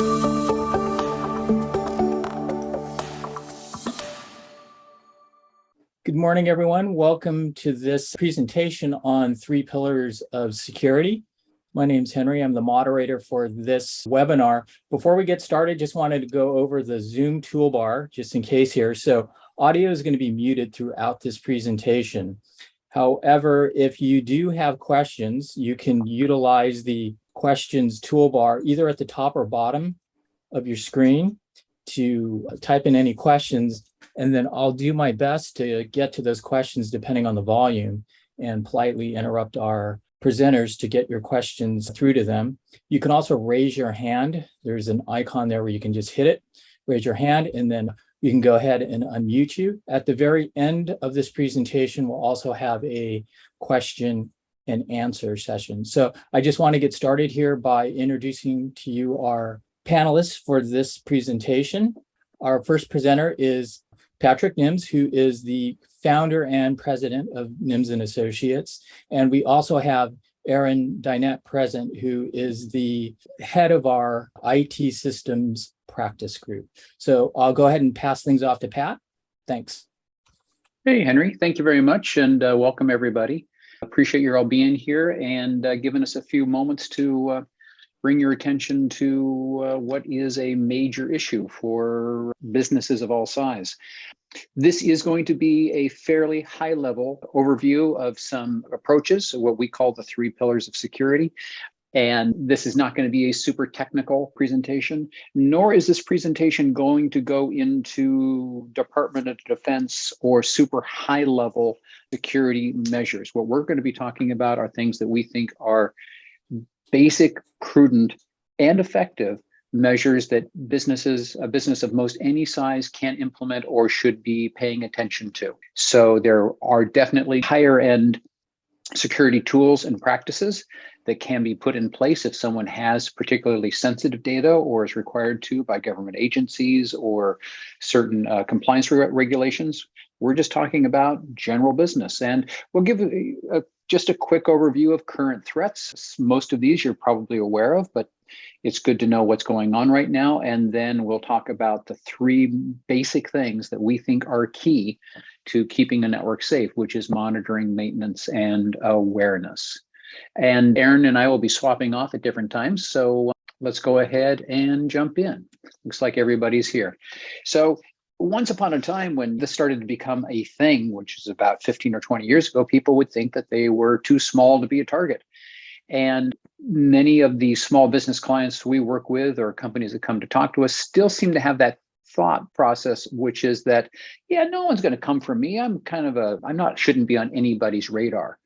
Good morning, everyone. Welcome to this presentation on 3 pillars of security. My name's Henry. I'm the moderator for this webinar. Before we get started, just wanted to go over the Zoom toolbar, just in case here. So audio is going to be muted throughout this presentation. However, if you do have questions, you can utilize the questions toolbar either at the top or bottom of your screen to type in any questions, and then I'll do my best to get to those questions depending on the volume and politely interrupt our presenters to get your questions through to them. You can also raise your hand. There's an icon there where you can just hit it, raise your hand, and then you can go ahead and unmute you. At the very end of this presentation, we'll also have a question and answer session. So I just want to get started here by introducing to you our panelists for this presentation. Our first presenter is Patrick Nims, who is the founder and president of Nims and Associates. And we also have Aaron Dinette present, who is the head of our IT systems practice group. So I'll go ahead and pass things off to Pat. Thanks. Hey, Henry, thank you very much, and welcome everybody. Appreciate you all being here and giving us a few moments to bring your attention to what is a major issue for businesses of all size. This is going to be a fairly high-level overview of some approaches, what we call the 3 pillars of security. And this is not going to be a super technical presentation, nor is this presentation going to go into Department of Defense or super high-level security measures. What we're going to be talking about are things that we think are basic, prudent, and effective measures that a business of most any size can implement or should be paying attention to. So there are definitely higher end security tools and practices that can be put in place if someone has particularly sensitive data or is required to by government agencies or certain compliance regulations. We're just talking about general business, and we'll give just a quick overview of current threats. Most of these you're probably aware of, but it's good to know what's going on right now. And then we'll talk about the 3 basic things that we think are key to keeping a network safe, which is monitoring, maintenance, and awareness. And Aaron and I will be swapping off at different times. So let's go ahead and jump in. Looks like everybody's here. So once upon a time, when this started to become a thing, which is about 15 or 20 years ago, people would think that they were too small to be a target. And many of the small business clients we work with or companies that come to talk to us still seem to have that thought process, which is that, yeah, no one's going to come for me. Shouldn't be on anybody's radar.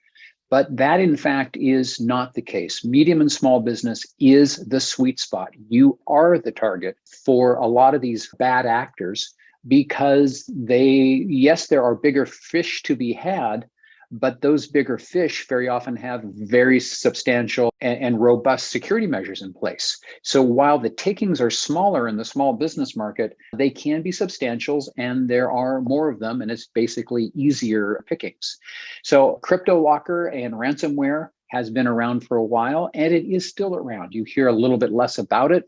But that, in fact, is not the case. Medium and small business is the sweet spot. You are the target for a lot of these bad actors because there are bigger fish to be had, but those bigger fish very often have very substantial and robust security measures in place. So while the takings are smaller in the small business market, they can be substantials, and there are more of them, and it's basically easier pickings. So crypto locker and ransomware has been around for a while, and it is still around. You hear a little bit less about it,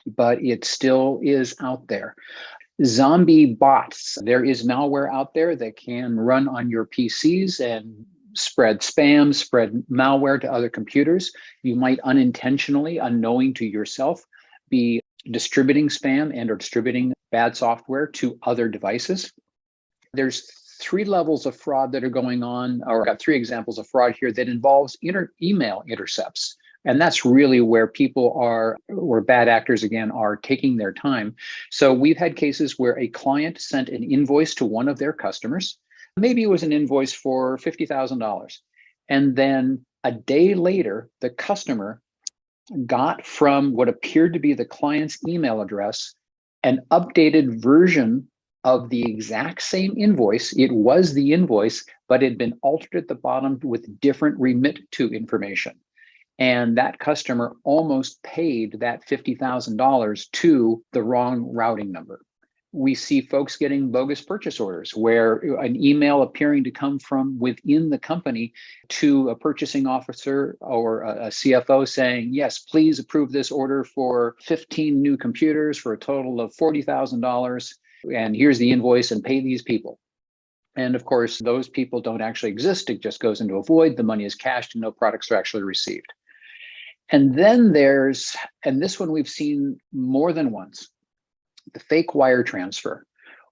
but it still is out there. Zombie bots. There is malware out there that can run on your PCs and spread spam, spread malware to other computers. You might unintentionally, unknowing to yourself, be distributing spam and or distributing bad software to other devices. There's 3 levels of fraud that are going on, or I've got 3 examples of fraud here that involves email intercepts. And that's really where where bad actors, again, are taking their time. So we've had cases where a client sent an invoice to one of their customers. Maybe it was an invoice for $50,000. And then a day later, the customer got from what appeared to be the client's email address an updated version of the exact same invoice. It was the invoice, but it had been altered at the bottom with different remit to information. And that customer almost paid that $50,000 to the wrong routing number. we see folks getting bogus purchase orders where an email appearing to come from within the company to a purchasing officer or a CFO saying, yes, please approve this order for 15 new computers for a total of $40,000. And here's the invoice and pay these people. And of course, those people don't actually exist. It just goes into a void. The money is cashed and no products are actually received. And then and this one we've seen more than once, the fake wire transfer,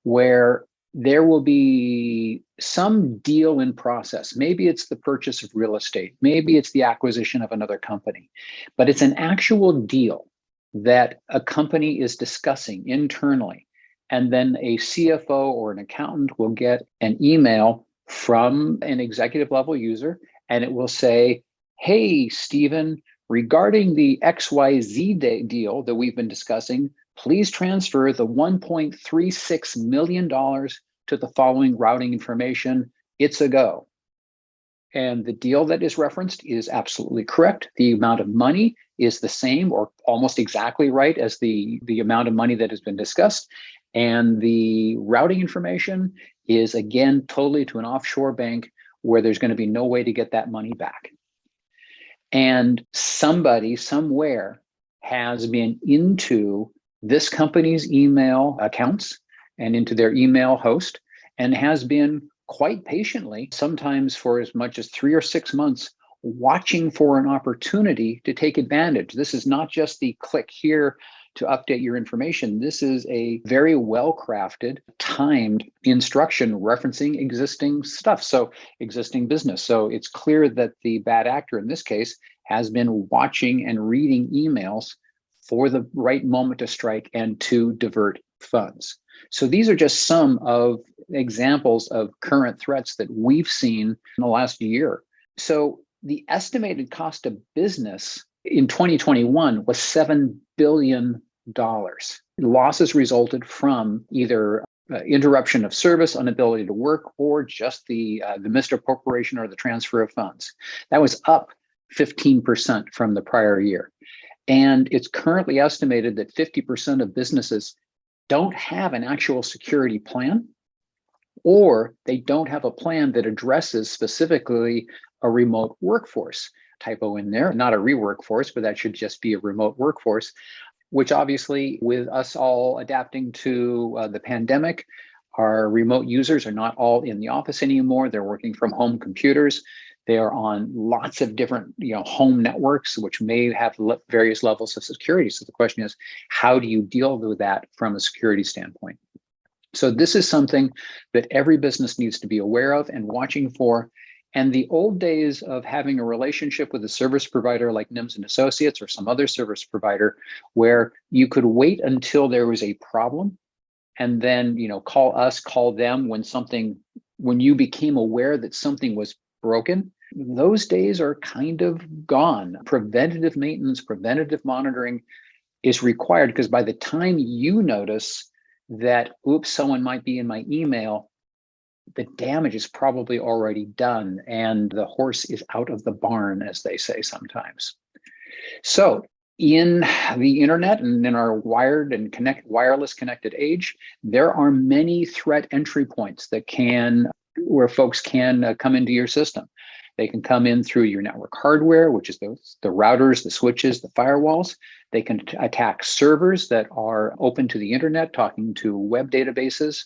where there will be some deal in process. Maybe it's the purchase of real estate. Maybe it's the acquisition of another company, but it's an actual deal that a company is discussing internally. And then a CFO or an accountant will get an email from an executive level user, and it will say, hey, Stephen, regarding the XYZ deal that we've been discussing, please transfer the $1.36 million to the following routing information. It's a go. And the deal that is referenced is absolutely correct. The amount of money is the same or almost exactly right as the amount of money that has been discussed. And the routing information is, again, totally to an offshore bank where there's going to be no way to get that money back. And somebody somewhere has been into this company's email accounts and into their email host and has been quite patiently, sometimes for as much as 3 or 6 months, watching for an opportunity to take advantage. This is not just the click here to update your information. This is a very well-crafted, timed instruction referencing existing stuff, so existing business. So it's clear that the bad actor in this case has been watching and reading emails for the right moment to strike and to divert funds. So these are just some of examples of current threats that we've seen in the last year. So the estimated cost of business in 2021 was $7 billion. Losses resulted from either interruption of service, inability to work, or just the misappropriation or the transfer of funds. That was up 15% from the prior year. And it's currently estimated that 50% of businesses don't have an actual security plan, or they don't have a plan that addresses specifically a remote workforce. Typo in there, not a re-workforce, but that should just be a remote workforce, which obviously with us all adapting to the pandemic, our remote users are not all in the office anymore. They're working from home computers. They are on lots of different home networks, which may have various levels of security. So the question is, how do you deal with that from a security standpoint? So this is something that every business needs to be aware of and watching for. And the old days of having a relationship with a service provider like Nims and Associates or some other service provider, where you could wait until there was a problem and then call them when you became aware that something was broken, those days are kind of gone. Preventative maintenance, preventative monitoring is required, because by the time you notice that, oops, someone might be in my email, the damage is probably already done and the horse is out of the barn, as they say sometimes. So in the internet and in our wired and wireless connected age, there are many threat entry points where folks can come into your system. They can come in through your network hardware, which is the routers, the switches, the firewalls. They can attack servers that are open to the internet, talking to web databases.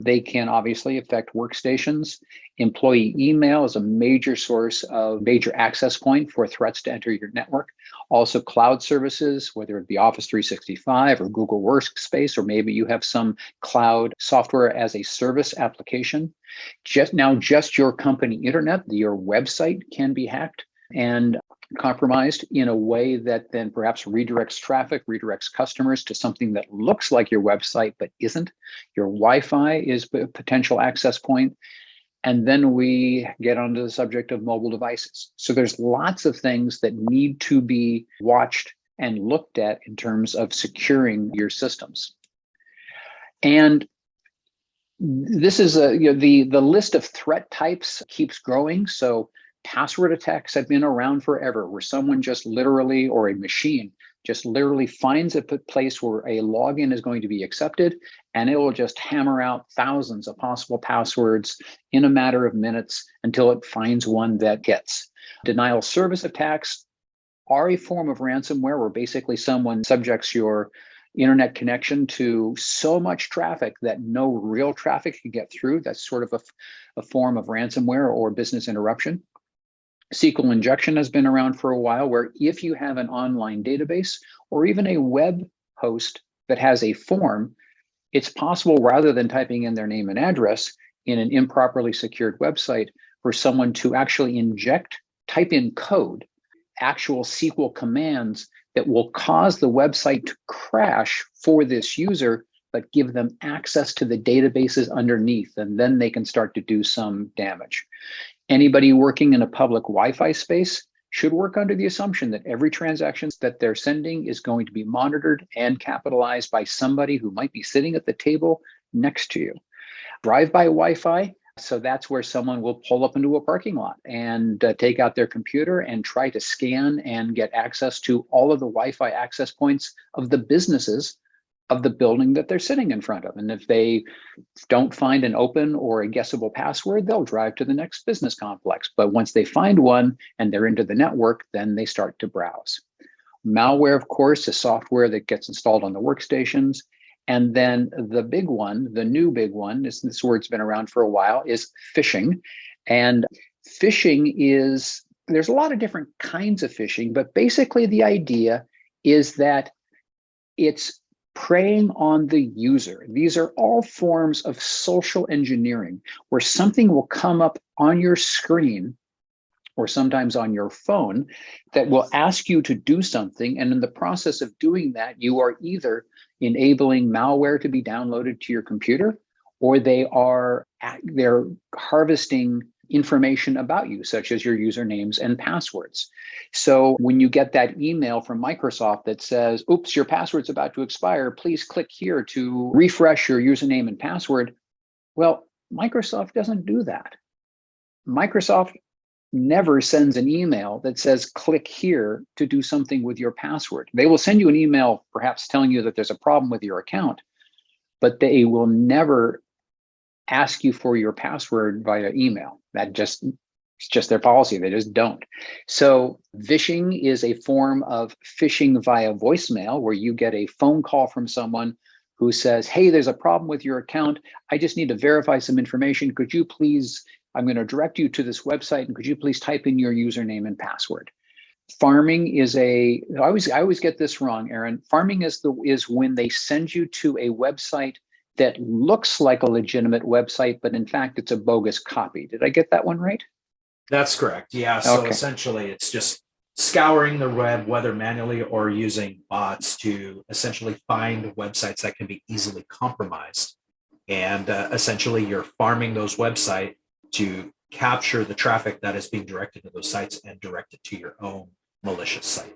They can obviously affect workstations. Employee email is a major major access point for threats to enter your network. Also cloud services, whether it be Office 365 or Google Workspace, or maybe you have some cloud software as a service application. Just your company internet, your website can be hacked and compromised in a way that then perhaps redirects traffic, redirects customers to something that looks like your website but isn't. Your Wi-Fi is a potential access point. And then we get onto the subject of mobile devices. So there's lots of things that need to be watched and looked at in terms of securing your systems. And this is the list of threat types keeps growing. So password attacks have been around forever, where someone just literally, or a machine, just literally finds a place where a login is going to be accepted, and it will just hammer out thousands of possible passwords in a matter of minutes until it finds one that hits. Denial service attacks are a form of ransomware where basically someone subjects your internet connection to so much traffic that no real traffic can get through. That's sort of a form of ransomware or business interruption. SQL injection has been around for a while, where if you have an online database or even a web host that has a form, it's possible, rather than typing in their name and address in an improperly secured website, for someone to actually type in code, actual SQL commands that will cause the website to crash for this user, but give them access to the databases underneath, and then they can start to do some damage. Anybody working in a public Wi-Fi space should work under the assumption that every transaction that they're sending is going to be monitored and capitalized by somebody who might be sitting at the table next to you. Drive-by Wi-Fi, so that's where someone will pull up into a parking lot and take out their computer and try to scan and get access to all of the Wi-Fi access points of the businesses of the building that they're sitting in front of. And if they don't find an open or a guessable password, they'll drive to the next business complex. But once they find one and they're into the network, then they start to browse. Malware, of course, is software that gets installed on the workstations. And then the big one, the new big one, this word's been around for a while, is phishing. And phishing is, there's a lot of different kinds of phishing, but basically the idea is that it's preying on the user. These are all forms of social engineering, where something will come up on your screen or sometimes on your phone that will ask you to do something. And in the process of doing that, you are either enabling malware to be downloaded to your computer, or they're harvesting information about you, such as your usernames and passwords. So when you get that email from Microsoft that says, oops, your password's about to expire, please click here to refresh your username and password. Well, Microsoft doesn't do that. Microsoft never sends an email that says, click here to do something with your password. They will send you an email perhaps telling you that there's a problem with your account, but they will never ask you for your password via email. It's just their policy. They just don't. So phishing is a form of phishing via voicemail, where you get a phone call from someone who says, hey, there's a problem with your account. I just need to verify some information. Could you please, I'm going to direct you to this website, and could you please type in your username and password? Farming is I always get this wrong, Aaron. Farming is when they send you to a website that looks like a legitimate website, but in fact, it's a bogus copy. Did I get that one right? That's correct. Yeah. So Okay. essentially, it's just scouring the web, whether manually or using bots, to essentially find websites that can be easily compromised. And essentially, you're farming those websites to capture the traffic that is being directed to those sites and direct it to your own malicious site.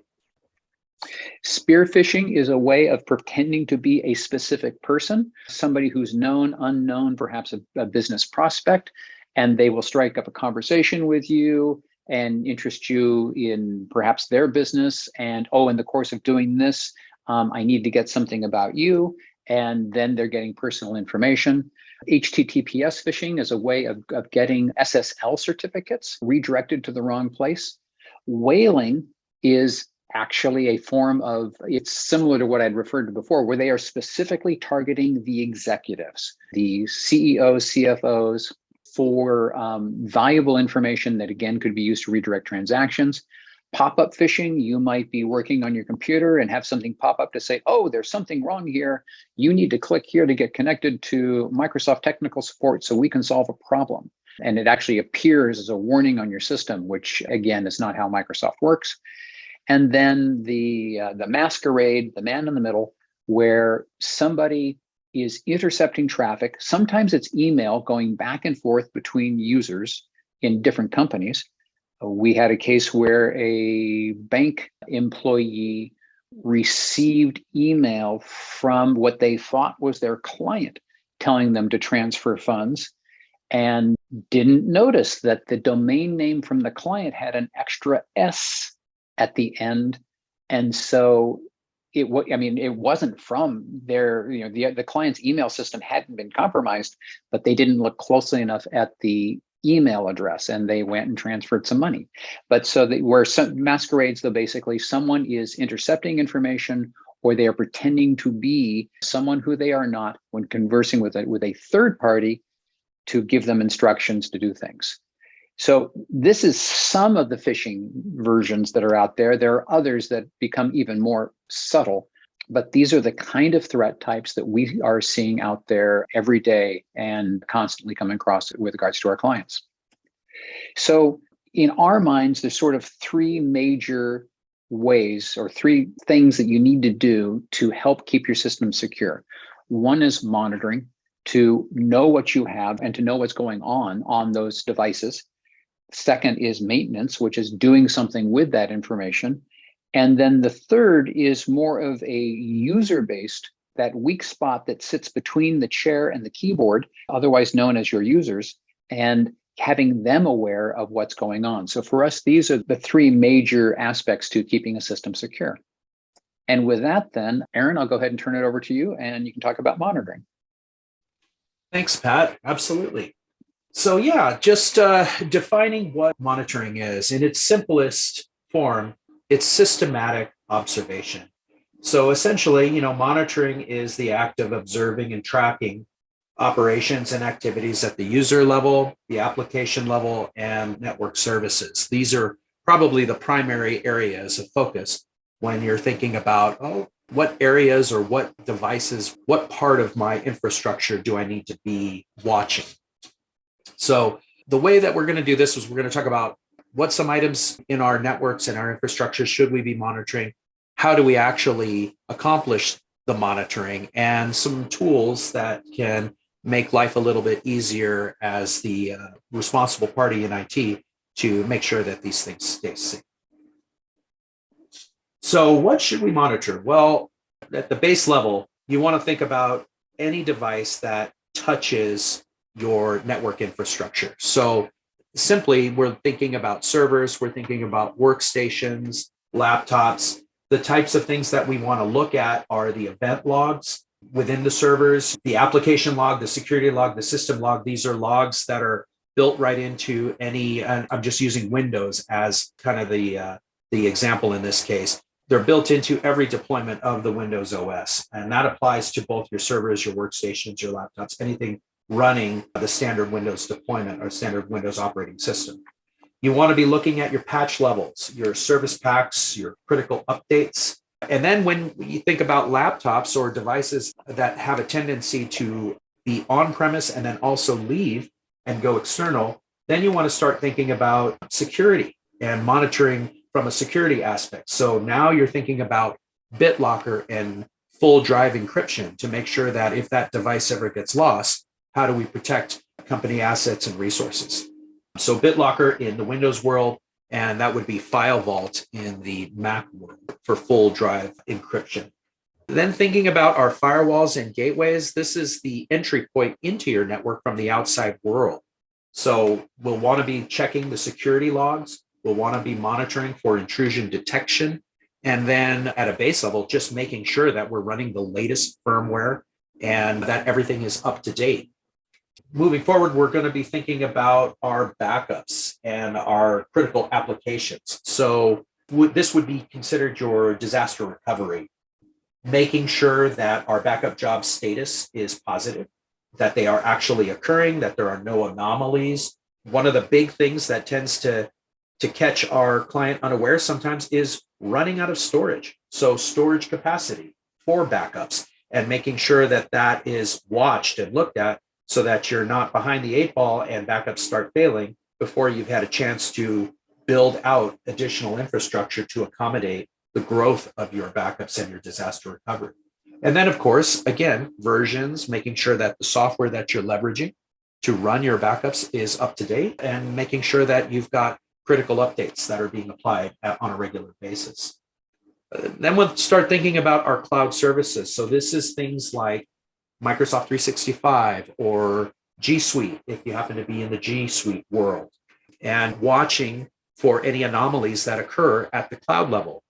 Spear phishing is a way of pretending to be a specific person, somebody who's known, unknown, perhaps a business prospect, and they will strike up a conversation with you and interest you in perhaps their business. And, oh, in the course of doing this, I need to get something about you. And then they're getting personal information. HTTPS phishing is a way of getting SSL certificates redirected to the wrong place. Whaling is actually a form of, it's similar to what I'd referred to before, where they are specifically targeting the executives, the CEOs, CFOs, for valuable information that, again, could be used to redirect transactions. Pop-up phishing, you might be working on your computer and have something pop up to say, oh, there's something wrong here. You need to click here to get connected to Microsoft technical support so we can solve a problem. And it actually appears as a warning on your system, which, again, is not how Microsoft works. And then the masquerade, the man in the middle, where somebody is intercepting traffic. Sometimes it's email going back and forth between users in different companies. We had a case where a bank employee received email from what they thought was their client telling them to transfer funds, and didn't notice that the domain name from the client had an extra S at the end. And so it wasn't from their, the client's email system hadn't been compromised, but they didn't look closely enough at the email address and they went and transferred some money. But so where some masquerades, though, basically someone is intercepting information or they are pretending to be someone who they are not when conversing with a third party to give them instructions to do things. So this is some of the phishing versions that are out there. There are others that become even more subtle, but these are the kind of threat types that we are seeing out there every day and constantly coming across with regards to our clients. So in our minds, there's sort of three major ways or three things that you need to do to help keep your system secure. One is monitoring, to know what you have and to know what's going on those devices. Second is maintenance, which is doing something with that information. And then the third is more of a user-based, that weak spot that sits between the chair and the keyboard, otherwise known as your users, and having them aware of what's going on. So for us, these are the three major aspects to keeping a system secure. And with that then, Aaron, I'll go ahead and turn it over to you and you can talk about monitoring. Thanks, Pat. Absolutely. So yeah, just defining what monitoring is in its simplest form, it's systematic observation. So essentially, monitoring is the act of observing and tracking operations and activities at the user level, the application level, and network services. These are probably the primary areas of focus when you're thinking about, what areas or what devices, what part of my infrastructure do I need to be watching? So the way that we're going to do this is we're going to talk about what some items in our networks and our infrastructure should we be monitoring? How do we actually accomplish the monitoring, and some tools that can make life a little bit easier as the responsible party in IT to make sure that these things stay safe. So what should we monitor? Well, at the base level, you want to think about any device that touches your network infrastructure. So simply, we're thinking about servers, we're thinking about workstations, laptops. The types of things that we want to look at are the event logs within the servers, the application log, the security log, the system log. These are logs that are built right into any, and I'm just using Windows as kind of the example in this case. They're built into every deployment of the Windows OS, and that applies to both your servers, your workstations, your laptops, anything running the standard Windows deployment or standard Windows operating system. You want to be looking at your patch levels, your service packs, your critical updates. And then when you think about laptops or devices that have a tendency to be on-premise and then also leave and go external, then you want to start thinking about security and monitoring from a security aspect. So now you're thinking about BitLocker and full drive encryption to make sure that if that device ever gets lost, how do we protect company assets and resources? So BitLocker in the Windows world, and that would be File Vault in the Mac world for full drive encryption. Then thinking about our firewalls and gateways, this is the entry point into your network from the outside world. So we'll want to be checking the security logs. We'll want to be monitoring for intrusion detection. And then at a base level, just making sure that we're running the latest firmware and that everything is up to date. Moving forward, we're going to be thinking about our backups and our critical applications. So this would be considered your disaster recovery, making sure that our backup job status is positive, that they are actually occurring, that there are no anomalies. One of the big things that tends to catch our client unaware sometimes is running out of storage. So storage capacity for backups and making sure that that is watched and looked at so that you're not behind the eight ball and backups start failing before you've had a chance to build out additional infrastructure to accommodate the growth of your backups and your disaster recovery. And then, of course, again, versions, making sure that the software that you're leveraging to run your backups is up to date and making sure that you've got critical updates that are being applied on a regular basis. Then we'll start thinking about our cloud services. So this is things like Microsoft 365 or G Suite, if you happen to be in the G Suite world, and watching for any anomalies that occur at the cloud level.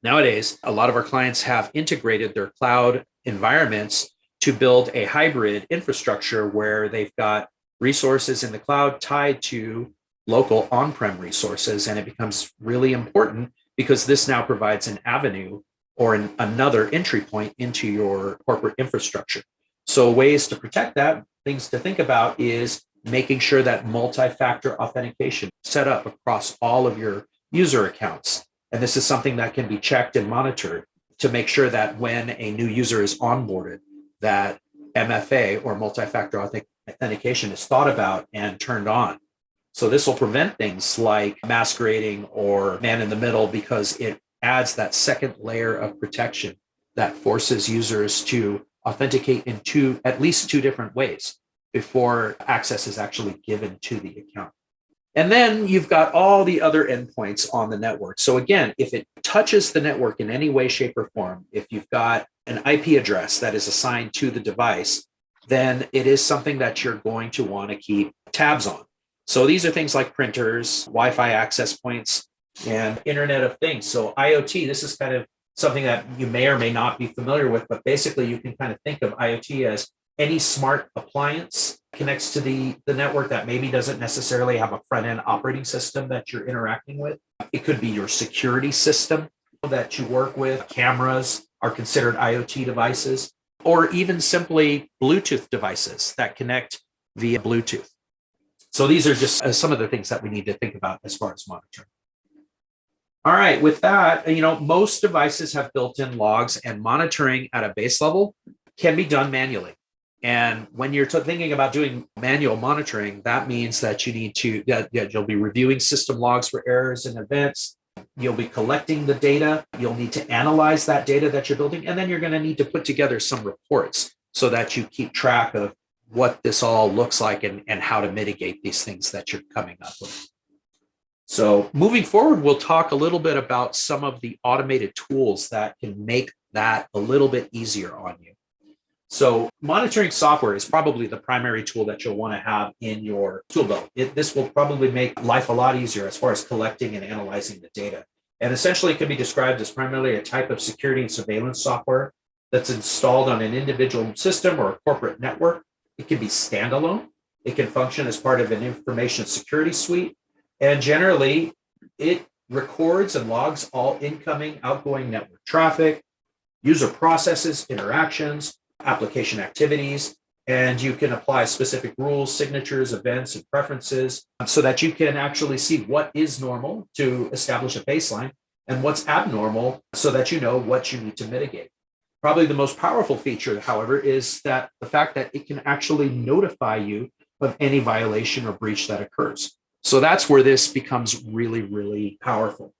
Nowadays, a lot of our clients have integrated their cloud environments to build a hybrid infrastructure where they've got resources in the cloud tied to local on-prem resources. And it becomes really important because this now provides an avenue or another entry point into your corporate infrastructure. So ways to protect that, things to think about is making sure that multi-factor authentication set up across all of your user accounts. And this is something that can be checked and monitored to make sure that when a new user is onboarded, that MFA or multi-factor authentication is thought about and turned on. So this will prevent things like masquerading or man in the middle, because it adds that second layer of protection that forces users to authenticate in at least two different ways before access is actually given to the account. And then you've got all the other endpoints on the network. So again, if it touches the network in any way, shape, or form, if you've got an IP address that is assigned to the device, then it is something that you're going to want to keep tabs on. So these are things like printers, Wi-Fi access points, and Internet of Things. So IoT, this is kind of something that you may or may not be familiar with, but basically you can kind of think of IoT as any smart appliance connects to the network that maybe doesn't necessarily have a front-end operating system that you're interacting with. It could be your security system that you work with. Cameras are considered IoT devices, or even simply Bluetooth devices that connect via Bluetooth. So these are just some of the things that we need to think about as far as monitoring. All right, with that, most devices have built-in logs, and monitoring at a base level can be done manually. And when you're thinking about doing manual monitoring, that means that you need to, you'll be reviewing system logs for errors and events. You'll be collecting the data. You'll need to analyze that data that you're building. And then you're going to need to put together some reports so that you keep track of what this all looks like and how to mitigate these things that you're coming up with. So moving forward, we'll talk a little bit about some of the automated tools that can make that a little bit easier on you. So monitoring software is probably the primary tool that you'll want to have in your tool belt. This will probably make life a lot easier as far as collecting and analyzing the data. And essentially it can be described as primarily a type of security and surveillance software that's installed on an individual system or a corporate network. It can be standalone. It can function as part of an information security suite. And generally, it records and logs all incoming, outgoing network traffic, user processes, interactions, application activities, and you can apply specific rules, signatures, events, and preferences so that you can actually see what is normal to establish a baseline and what's abnormal so that you know what you need to mitigate. Probably the most powerful feature, however, is that the fact that it can actually notify you of any violation or breach that occurs. So that's where this becomes really, really powerful.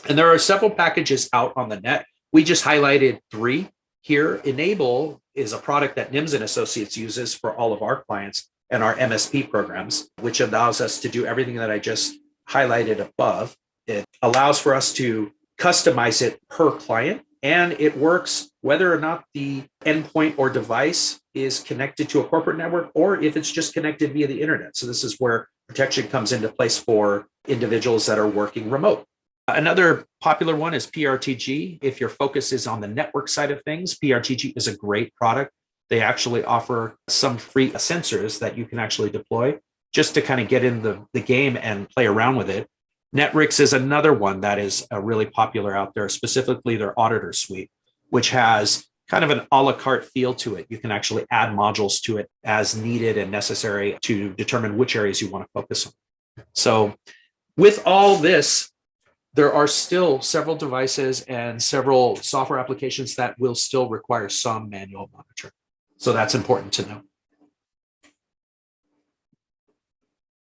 And there are several packages out on the net. We just highlighted 3 here. Enable is a product that Nims and Associates uses for all of our clients and our MSP programs, which allows us to do everything that I just highlighted above. It allows for us to customize it per client, and it works whether or not the endpoint or device is connected to a corporate network or if it's just connected via the internet. So this is where protection comes into place for individuals that are working remote. Another popular one is PRTG. If your focus is on the network side of things, PRTG is a great product. They actually offer some free sensors that you can actually deploy just to kind of get in the game and play around with it. Netrix is another one that is really popular out there, specifically their auditor suite, which has kind of an a la carte feel to it. You can actually add modules to it as needed and necessary to determine which areas you want to focus on. So with all this, there are still several devices and several software applications that will still require some manual monitoring. So that's important to know.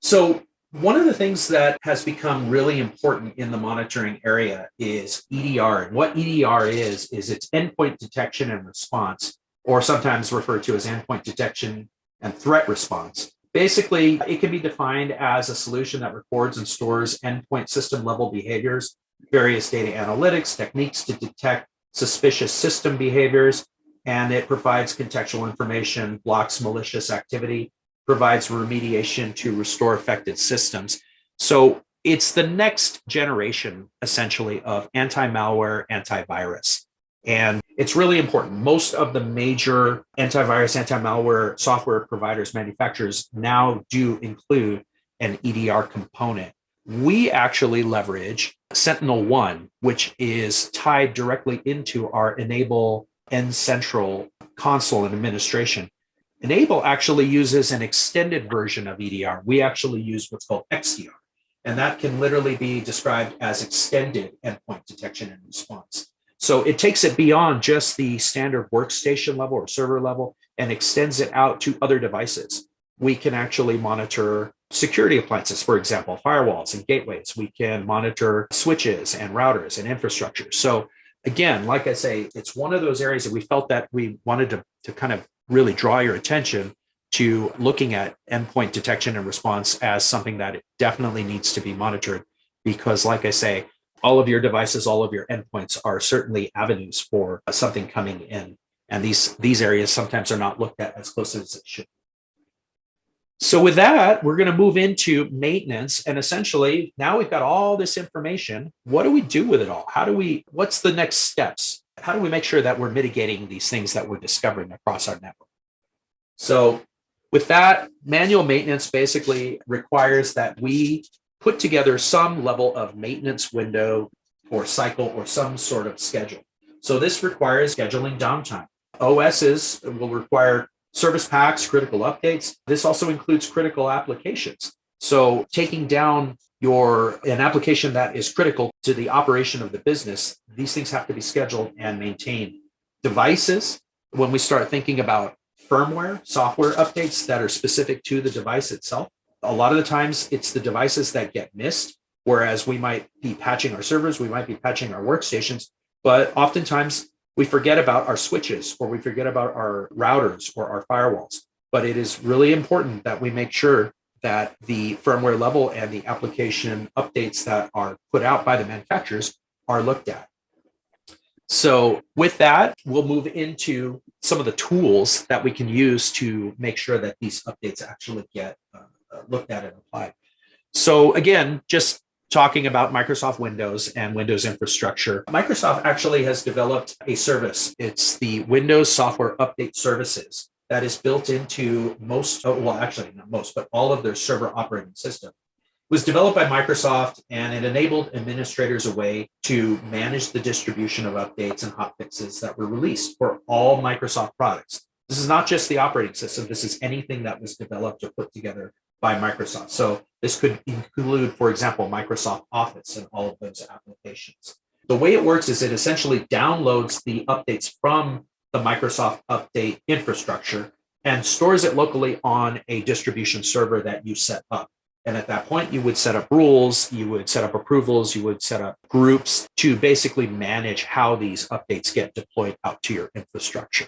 So one of the things that has become really important in the monitoring area is EDR. And what EDR is it's endpoint detection and response, or sometimes referred to as endpoint detection and threat response. Basically, it can be defined as a solution that records and stores endpoint system level behaviors, various data analytics, techniques to detect suspicious system behaviors, and it provides contextual information, blocks malicious activity, provides remediation to restore affected systems. So It's the next generation, essentially, of anti-malware, antivirus. And it's really important. Most of the major antivirus, anti-malware software providers, manufacturers now do include an EDR component. We actually leverage Sentinel-1, which is tied directly into our Enable N-Central console and administration. Enable actually uses an extended version of EDR. We actually use what's called XDR, and that can literally be described as extended endpoint detection and response. So it takes it beyond just the standard workstation level or server level and extends it out to other devices. We can actually monitor security appliances, for example, firewalls and gateways. We can monitor switches and routers and infrastructure. So again, like I say, it's one of those areas that we felt that we wanted to kind of really draw your attention to looking at endpoint detection and response as something that it definitely needs to be monitored. Because like I say, all of your devices, all of your endpoints are certainly avenues for something coming in. And these areas sometimes are not looked at as closely as it should. So with that, we're going to move into maintenance. And essentially, now we've got all this information. What do we do with it all? What's the next steps? How do we make sure that we're mitigating these things that we're discovering across our network? So with that, manual maintenance basically requires that we put together some level of maintenance window or cycle or some sort of schedule. So this requires scheduling downtime. OSs will require service packs, critical updates. This also includes critical applications. So taking down an application that is critical to the operation of the business, these things have to be scheduled and maintained. Devices, when we start thinking about firmware, software updates that are specific to the device itself, a lot of the times it's the devices that get missed, whereas we might be patching our servers, we might be patching our workstations, but oftentimes we forget about our switches or we forget about our routers or our firewalls. But it is really important that we make sure that the firmware level and the application updates that are put out by the manufacturers are looked at. So with that, we'll move into some of the tools that we can use to make sure that these updates actually get looked at and applied. So again, just talking about Microsoft Windows and Windows infrastructure, Microsoft actually has developed a service. It's the Windows Software Update Services that is built into all of their server operating system. It was developed by Microsoft, and it enabled administrators a way to manage the distribution of updates and hotfixes that were released for all Microsoft products. This is not just the operating system. This is anything that was developed or put together by Microsoft. So this could include, for example, Microsoft Office and all of those applications. The way it works is it essentially downloads the updates from the Microsoft Update infrastructure and stores it locally on a distribution server that you set up. And at that point, you would set up rules, you would set up approvals, you would set up groups to basically manage how these updates get deployed out to your infrastructure.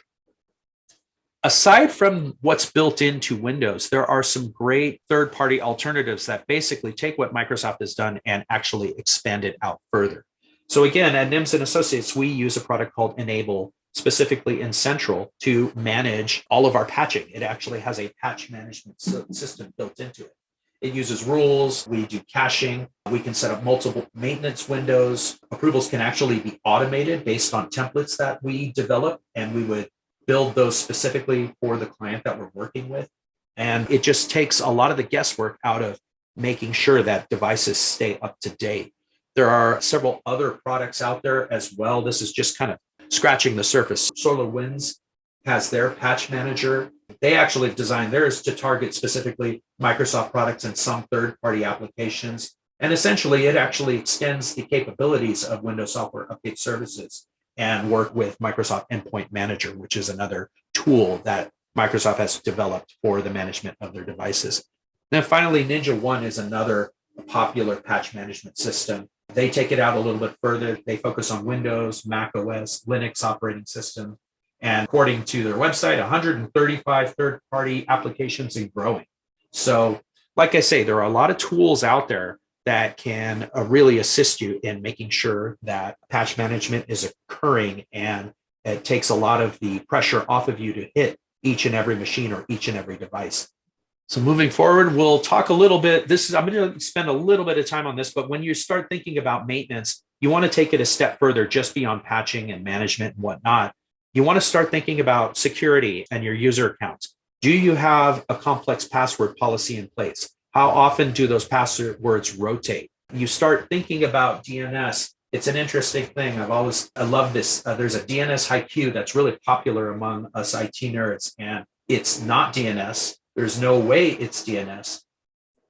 Aside from what's built into Windows, there are some great third-party alternatives that basically take what Microsoft has done and actually expand it out further. So again, at Nims and Associates, we use a product called Enable, specifically in Central, to manage all of our patching. It actually has a patch management system built into it. It uses rules, we do caching, we can set up multiple maintenance windows. Approvals can actually be automated based on templates that we develop, and we would build those specifically for the client that we're working with. And it just takes a lot of the guesswork out of making sure that devices stay up to date. There are several other products out there as well. This is just kind of scratching the surface. SolarWinds has their patch manager. They actually designed theirs to target specifically Microsoft products and some third-party applications. And essentially, it actually extends the capabilities of Windows Software Update Services and work with Microsoft Endpoint Manager, which is another tool that Microsoft has developed for the management of their devices. Then finally, Ninja One is another popular patch management system. They take it out a little bit further. They focus on Windows, Mac OS, Linux operating system. And according to their website, 135 third-party applications and growing. So like I say, there are a lot of tools out there that can really assist you in making sure that patch management is occurring, and it takes a lot of the pressure off of you to hit each and every machine or each and every device. So moving forward, we'll talk a little bit. I'm going to spend a little bit of time on this, but when you start thinking about maintenance, you want to take it a step further just beyond patching and management and whatnot. You want to start thinking about security and your user accounts. Do you have a complex password policy in place? How often do those passwords rotate? You start thinking about DNS. It's an interesting thing. I love this. There's a DNS haiku that's really popular among us IT nerds, and it's not DNS. There's no way it's DNS.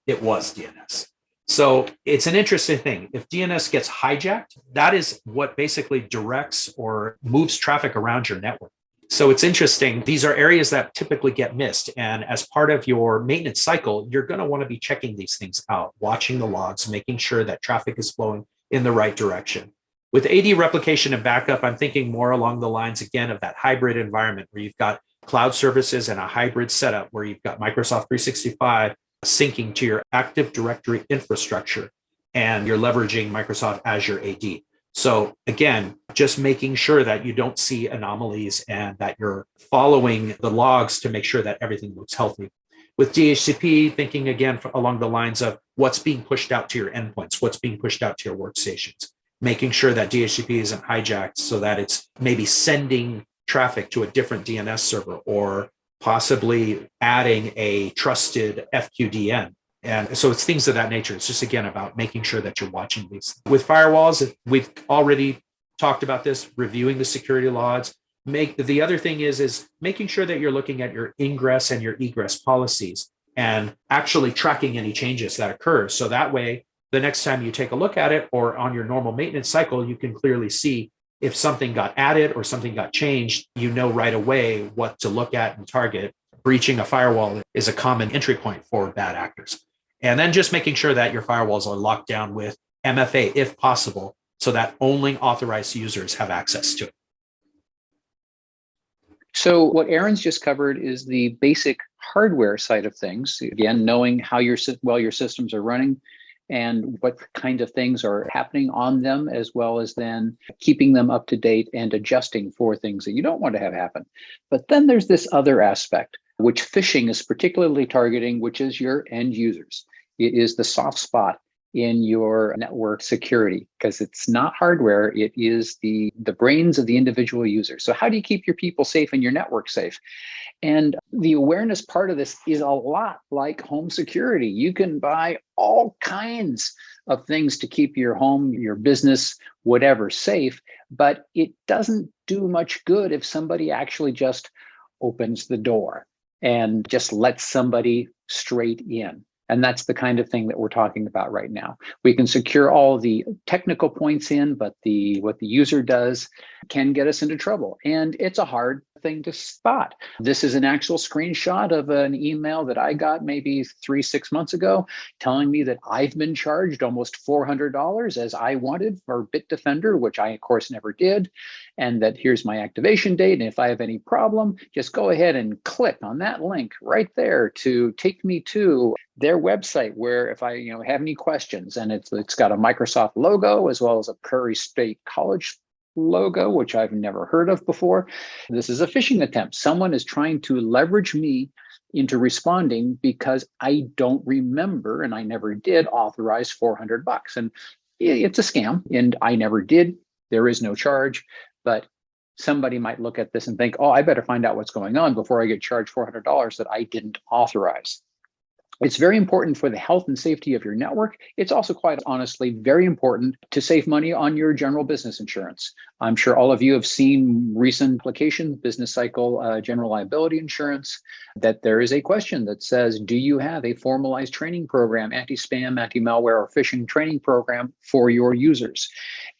It was DNS. So it's an interesting thing. If DNS gets hijacked, that is what basically directs or moves traffic around your network. So it's interesting. These are areas that typically get missed. And as part of your maintenance cycle, you're going to want to be checking these things out, watching the logs, making sure that traffic is flowing in the right direction. With AD replication and backup, I'm thinking more along the lines, again, of that hybrid environment where you've got cloud services and a hybrid setup where you've got Microsoft 365 syncing to your Active Directory infrastructure and you're leveraging Microsoft Azure AD. So again, just making sure that you don't see anomalies and that you're following the logs to make sure that everything looks healthy. With DHCP, thinking again along the lines of what's being pushed out to your endpoints, what's being pushed out to your workstations, making sure that DHCP isn't hijacked so that it's maybe sending traffic to a different DNS server or possibly adding a trusted FQDN. And so it's things of that nature. It's just, again, about making sure that you're watching these. With firewalls, we've already talked about this, reviewing the security logs. The other thing is making sure that you're looking at your ingress and your egress policies and actually tracking any changes that occur. So that way, the next time you take a look at it or on your normal maintenance cycle, you can clearly see if something got added or something got changed, you know right away what to look at and target. Breaching a firewall is a common entry point for bad actors. And then just making sure that your firewalls are locked down with MFA if possible, so that only authorized users have access to it. So what Aaron's just covered is the basic hardware side of things. Again, knowing how your systems are running and what kind of things are happening on them, as well as then keeping them up to date and adjusting for things that you don't want to have happen. But then there's this other aspect, which phishing is particularly targeting, which is your end users. It is the soft spot in your network security because it's not hardware, it is the brains of the individual user. So how do you keep your people safe and your network safe? And the awareness part of this is a lot like home security. You can buy all kinds of things to keep your home, your business, whatever safe, but it doesn't do much good if somebody actually just opens the door and just lets somebody straight in. And that's the kind of thing that we're talking about right now. We can secure all the technical points in, but what the user does can get us into trouble. And it's a hard thing to spot. This is an actual screenshot of an email that I got maybe 6 months ago, telling me that I've been charged almost $400 as I wanted for Bitdefender, which I, of course, never did. And that here's my activation date. And if I have any problem, just go ahead and click on that link right there to take me to their website where if I have any questions, and it's got a Microsoft logo as well as a Prairie State College logo, which I've never heard of before. This is a phishing attempt. Someone is trying to leverage me into responding because I don't remember, and I never did authorize $400. And it's a scam, and I never did. There is no charge, but somebody might look at this and think, oh, I better find out what's going on before I get charged $400 that I didn't authorize. It's very important for the health and safety of your network. It's also, quite honestly, very important to save money on your general business insurance. I'm sure all of you have seen recent applications, business cycle, general liability insurance, that there is a question that says, do you have a formalized training program, anti-spam, anti-malware, or phishing training program for your users?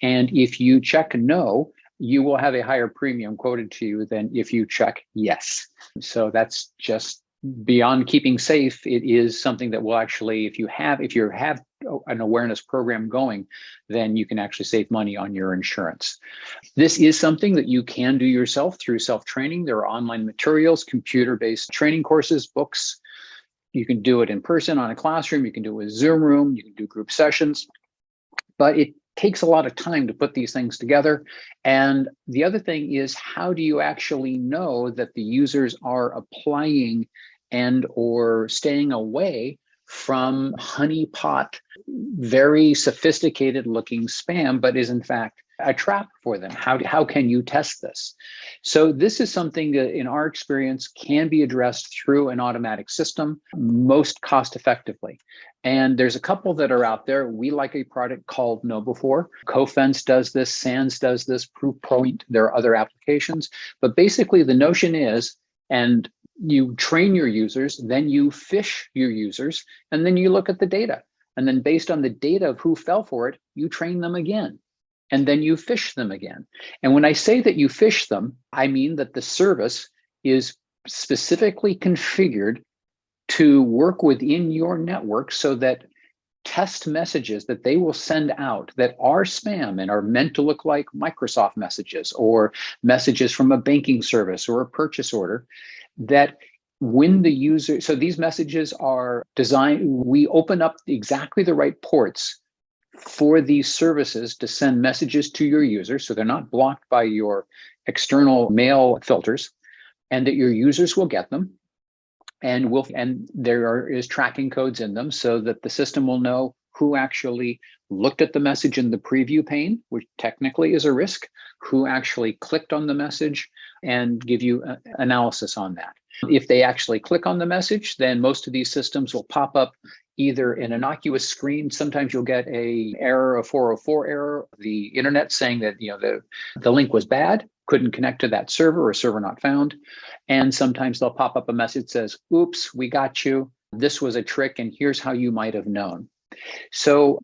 And if you check no, you will have a higher premium quoted to you than if you check yes. So that's just beyond keeping safe. It is something that will actually, if you have an awareness program going, then you can actually save money on your insurance. This is something that you can do yourself through self-training. There are online materials, computer-based training courses, books. You can do it in person on a classroom. You can do it with Zoom Room. You can do group sessions. But it takes a lot of time to put these things together. And the other thing is, how do you actually know that the users are applying and or staying away from honeypot, very sophisticated looking spam, but is in fact a trap for them. How can you test this? So this is something that in our experience can be addressed through an automatic system most cost effectively. And there's a couple that are out there. We like a product called KnowBe4. Cofense does this, Sans does this, Proofpoint. There are other applications. But basically the notion is, and you train your users, then you fish your users, and then you look at the data. And then based on the data of who fell for it, you train them again. And then you fish them again. And when I say that you fish them, I mean that the service is specifically configured to work within your network so that test messages that they will send out that are spam and are meant to look like Microsoft messages or messages from a banking service or a purchase order, that when the user, so these messages are designed, we open up exactly the right ports for these services to send messages to your users, so they're not blocked by your external mail filters, and that your users will get them, and there is tracking codes in them so that the system will know who actually looked at the message in the preview pane, which technically is a risk, who actually clicked on the message, and give you analysis on that. If they actually click on the message, then most of these systems will pop up either an innocuous screen. Sometimes you'll get a error, a 404 error, the internet saying that the link was bad, couldn't connect to that server or server not found. And sometimes they'll pop up a message that says, oops, we got you. This was a trick, and here's how you might have known. So,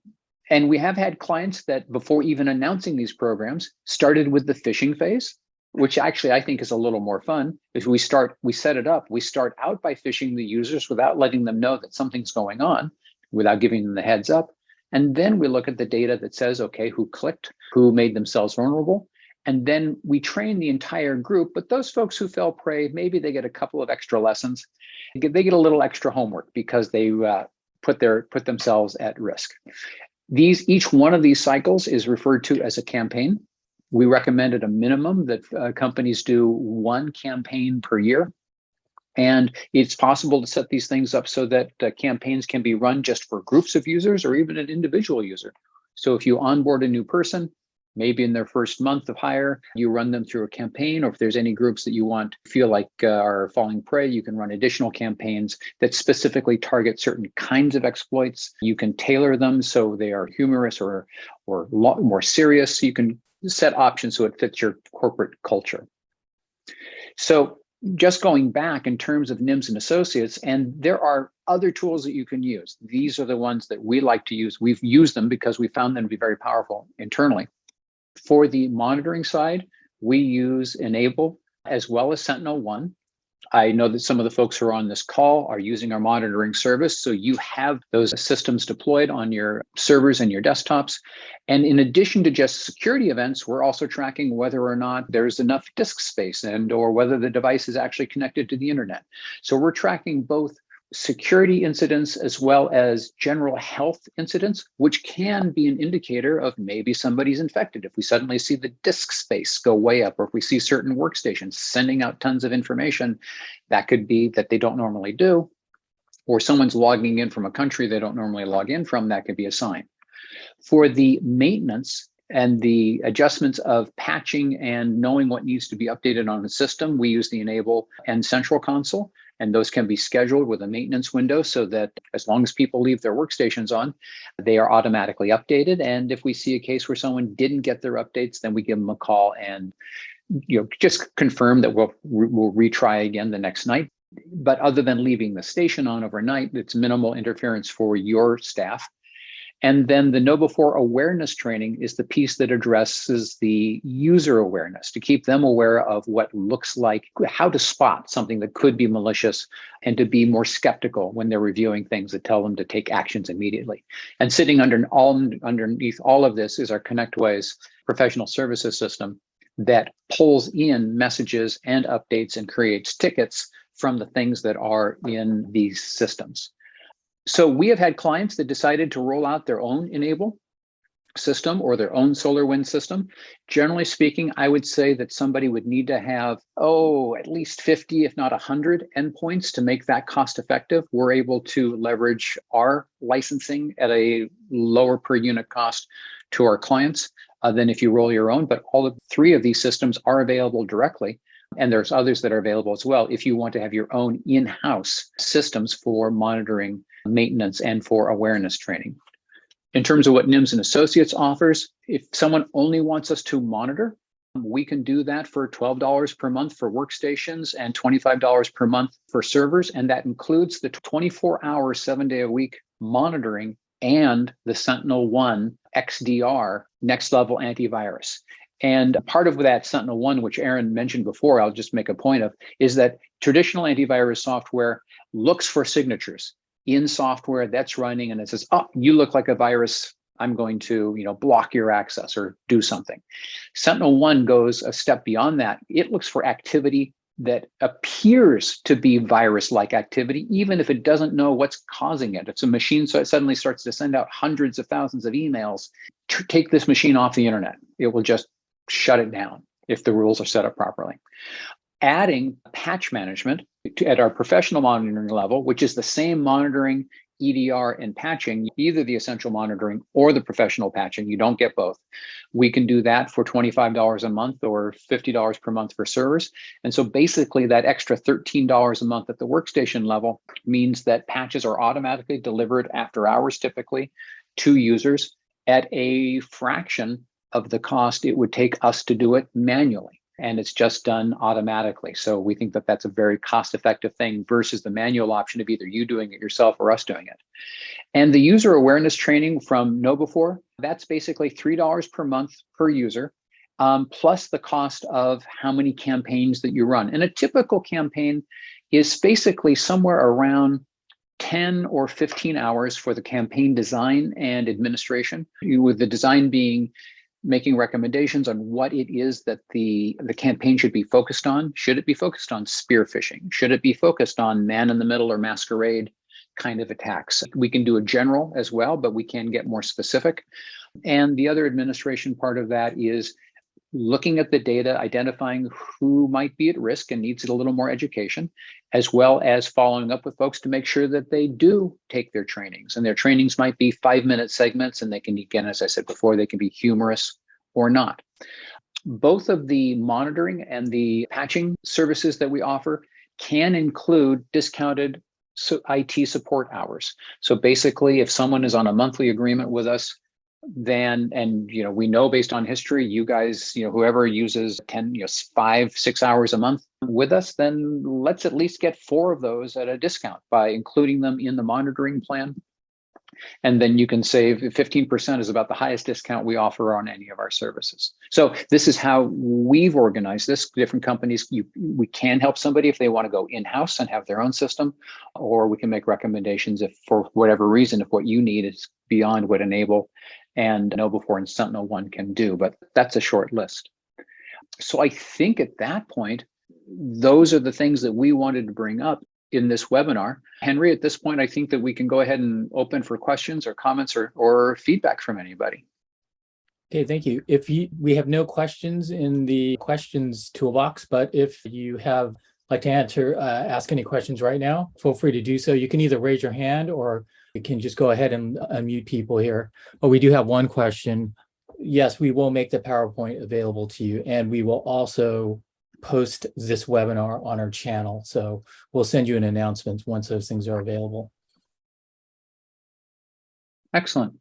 and we have had clients that before even announcing these programs started with the phishing phase, which actually I think is a little more fun. Is we set it up, we start out by phishing the users without letting them know that something's going on, without giving them the heads up. And then we look at the data that says, okay, who clicked, who made themselves vulnerable. And then we train the entire group, but those folks who fell prey, maybe they get a couple of extra lessons. They get a little extra homework because they put themselves at risk. Each one of these cycles is referred to as a campaign. We recommend at a minimum that companies do one campaign per year. And it's possible to set these things up so that campaigns can be run just for groups of users or even an individual user. So if you onboard a new person, maybe in their first month of hire, you run them through a campaign, or if there's any groups that you feel like are falling prey, you can run additional campaigns that specifically target certain kinds of exploits. You can tailor them so they are humorous or more serious. You can set options so it fits your corporate culture. So just going back in terms of Nims and Associates, and there are other tools that you can use. These are the ones that we like to use. We've used them because we found them to be very powerful internally. For the monitoring side, we use Enable as well as SentinelOne. I know that some of the folks who are on this call are using our monitoring service, so you have those systems deployed on your servers and your desktops. And in addition to just security events, we're also tracking whether or not there's enough disk space or whether the device is actually connected to the internet. So we're tracking both security incidents as well as general health incidents, which can be an indicator of maybe somebody's infected. If we suddenly see the disk space go way up, or if we see certain workstations sending out tons of information, that could be that they don't normally do, or someone's logging in from a country they don't normally log in from, that could be a sign. For the maintenance and the adjustments of patching and knowing what needs to be updated on the system, we use the Enable and Central Console. And those can be scheduled with a maintenance window so that as long as people leave their workstations on, they are automatically updated. And if we see a case where someone didn't get their updates, then we give them a call and just confirm that we'll retry again the next night. But other than leaving the station on overnight, it's minimal interference for your staff. And then the KnowBe4 awareness training is the piece that addresses the user awareness, to keep them aware of what looks like, how to spot something that could be malicious, and to be more skeptical when they're reviewing things that tell them to take actions immediately. And sitting underneath all of this is our ConnectWise professional services system that pulls in messages and updates and creates tickets from the things that are in these systems. So we have had clients that decided to roll out their own Enable system or their own solar wind system. Generally speaking, I would say that somebody would need to have, at least 50, if not 100 endpoints to make that cost effective. We're able to leverage our licensing at a lower per unit cost to our clients than if you roll your own. But all of 3 of these systems are available directly. And there's others that are available as well if you want to have your own in-house systems for monitoring, maintenance, and for awareness training. In terms of what Nims and Associates offers, if someone only wants us to monitor, we can do that for $12 per month for workstations and $25 per month for servers. And that includes the 24-hour, 7-day-a-week monitoring and the Sentinel-1 XDR, next level antivirus. And part of that Sentinel-1, which Aaron mentioned before, I'll just make a point of, is that traditional antivirus software looks for signatures in software that's running, and it says, oh, you look like a virus. I'm going to, block your access or do something. Sentinel-1 goes a step beyond that. It looks for activity that appears to be virus-like activity, even if it doesn't know what's causing it. If a machine suddenly starts to send out hundreds of thousands of emails, take this machine off the internet. It will just shut it down if the rules are set up properly. Adding patch management at our professional monitoring level, which is the same monitoring, EDR, and patching, either the essential monitoring or the professional patching. You don't get both. We can do that for $25 a month or $50 per month for servers. And so basically that extra $13 a month at the workstation level means that patches are automatically delivered after hours, typically, to users at a fraction of the cost it would take us to do it manually. And it's just done automatically. So we think that that's a very cost-effective thing versus the manual option of either you doing it yourself or us doing it. And the user awareness training from KnowBe4, that's basically $3 per month per user, plus the cost of how many campaigns that you run. And a typical campaign is basically somewhere around 10 or 15 hours for the campaign design and administration, with the design being making recommendations on what it is that the campaign should be focused on. Should it be focused on spear phishing? Should it be focused on man-in-the-middle or masquerade kind of attacks? We can do a general as well, but we can get more specific. And the other administration part of that is looking at the data, identifying who might be at risk and needs a little more education, as well as following up with folks to make sure that they do take their trainings. And their trainings might be 5-minute segments, and they can, again, as I said before, they can be humorous or not. Both of the monitoring and the patching services that we offer can include discounted IT support hours. So basically, if someone is on a monthly agreement with us, then, and we know based on history, you guys, whoever uses 5-6 hours a month with us, then let's at least get 4 of those at a discount by including them in the monitoring plan. And then you can save 15% is about the highest discount we offer on any of our services. So this is how we've organized this. Different companies, we can help somebody if they want to go in-house and have their own system, or we can make recommendations if for whatever reason, if what you need is beyond what Enable and KnowBe4 and Sentinel-1 can do, but that's a short list. So I think at that point, those are the things that we wanted to bring up in this webinar. Henry, at this point, I think that we can go ahead and open for questions or comments or feedback from anybody. Okay, thank you. We have no questions in the questions toolbox, but if you like to ask any questions right now, feel free to do so. You can either raise your hand or you can just go ahead and unmute people here. But we do have one question. Yes, we will make the PowerPoint available to you, and we will also post this webinar on our channel. So we'll send you an announcement once those things are available. Excellent.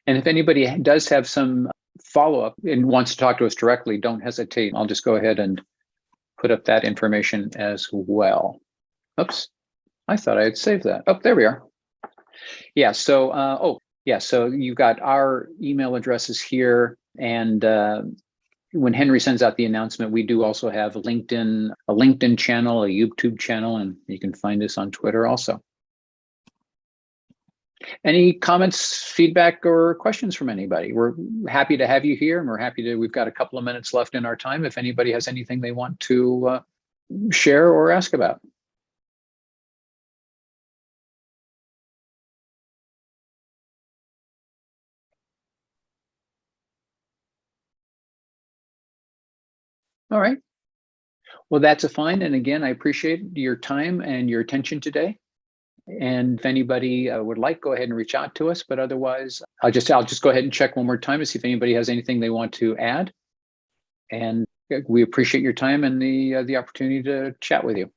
And if anybody does have some follow-up and wants to talk to us directly, don't hesitate. I'll just go ahead and put up that information as well. Oops, I thought I had saved that. Oh, there we are. Yeah, so, so you've got our email addresses here, and when Henry sends out the announcement, we do also have a LinkedIn channel, a YouTube channel, and you can find us on Twitter also. Any comments, feedback, or questions from anybody? We're happy to have you here, and we've got a couple of minutes left in our time if anybody has anything they want to share or ask about. All right. Well, that's a fine. And again, I appreciate your time and your attention today. And if anybody would like, go ahead and reach out to us. But otherwise, I'll just go ahead and check one more time to see if anybody has anything they want to add. And we appreciate your time and the opportunity to chat with you.